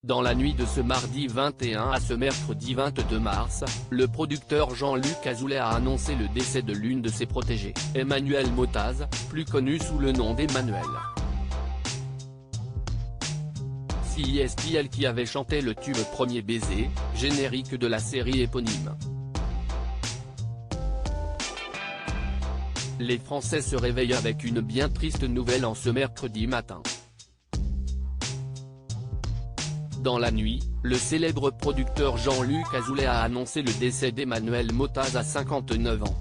Dans la nuit de ce mardi 21 à ce mercredi 22 mars, le producteur Jean-Luc Azoulay a annoncé le décès de l'une de ses protégées, Emmanuelle Motaz, plus connue sous le nom d'Emmanuelle. C'est elle qui avait chanté le tube Premier baiser, générique de la série éponyme. Les Français se réveillent avec une bien triste nouvelle en ce mercredi matin. Dans la nuit, le célèbre producteur Jean-Luc Azoulay a annoncé le décès d'Emmanuelle Motaz à 59 ans.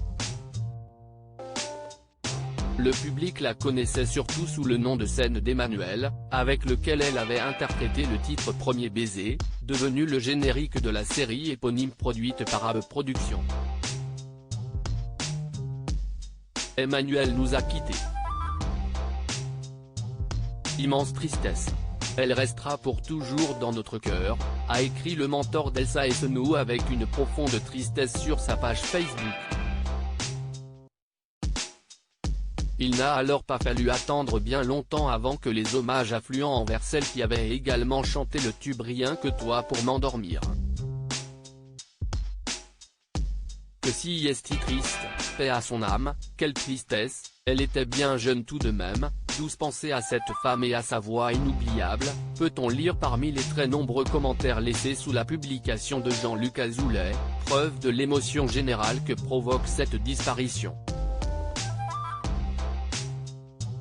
Le public la connaissait surtout sous le nom de scène d'Emmanuelle, avec lequel elle avait interprété le titre Premier baiser, devenu le générique de la série éponyme produite par AB Productions. Emmanuelle nous a quittés. Immense tristesse. Elle restera pour toujours dans notre cœur, a écrit le mentor d'Elsa Essenou avec une profonde tristesse sur sa page Facebook. Il n'a alors pas fallu attendre bien longtemps avant que les hommages affluent envers celle qui avait également chanté le tube Rien que toi pour m'endormir. Que si est triste, paix à son âme, quelle tristesse, elle était bien jeune tout de même, douce pensée à cette femme et à sa voix inoubliable, peut-on lire parmi les très nombreux commentaires laissés sous la publication de Jean-Luc Azoulay, preuve de l'émotion générale que provoque cette disparition.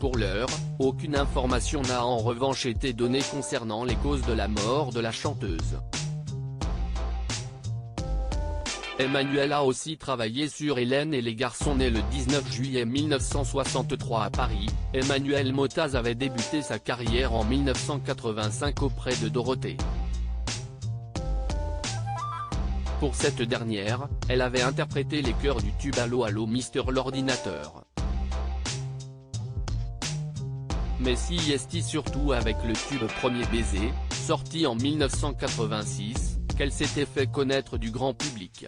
Pour l'heure, aucune information n'a en revanche été donnée concernant les causes de la mort de la chanteuse. Emmanuelle a aussi travaillé sur Hélène et les garçons nés le 19 juillet 1963 à Paris. Emmanuelle Motaz avait débuté sa carrière en 1985 auprès de Dorothée. Pour cette dernière, elle avait interprété les chœurs du tube Allo Allo Mister l'ordinateur. Mais c'est surtout avec le tube Premier baiser, sorti en 1986, qu'elle s'était fait connaître du grand public.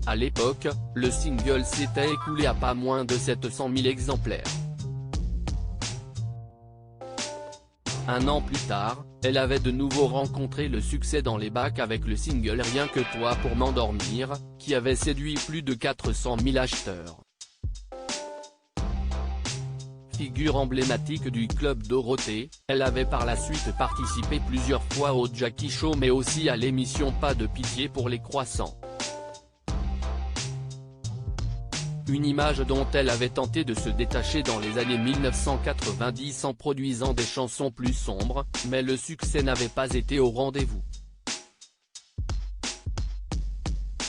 À l'époque, le single s'était écoulé à pas moins de 700 000 exemplaires. Un an plus tard, elle avait de nouveau rencontré le succès dans les bacs avec le single Rien que toi pour m'endormir, qui avait séduit plus de 400 000 acheteurs. Figure emblématique du club Dorothée, elle avait par la suite participé plusieurs fois au Jackie Show mais aussi à l'émission Pas de pitié pour les croissants. Une image dont elle avait tenté de se détacher dans les années 1990 en produisant des chansons plus sombres, mais le succès n'avait pas été au rendez-vous.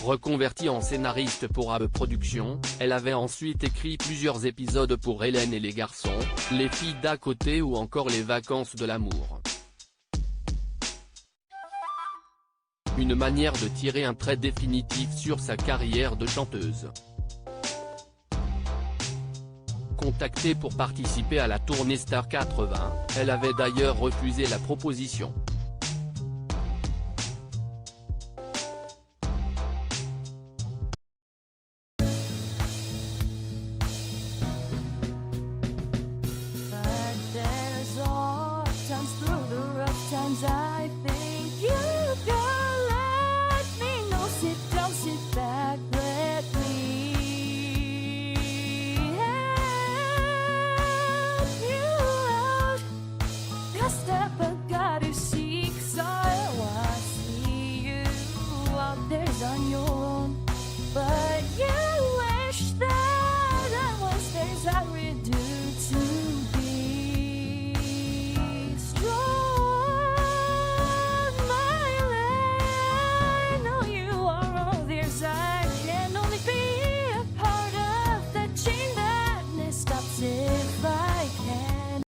Reconvertie en scénariste pour AB Productions, elle avait ensuite écrit plusieurs épisodes pour Hélène et les garçons, Les filles d'à côté ou encore Les vacances de l'amour. Une manière de tirer un trait définitif sur sa carrière de chanteuse. Contactée pour participer à la tournée Star 80, elle avait d'ailleurs refusé la proposition. I think you can let me know. Sit down, sit back, let me help you out. Just step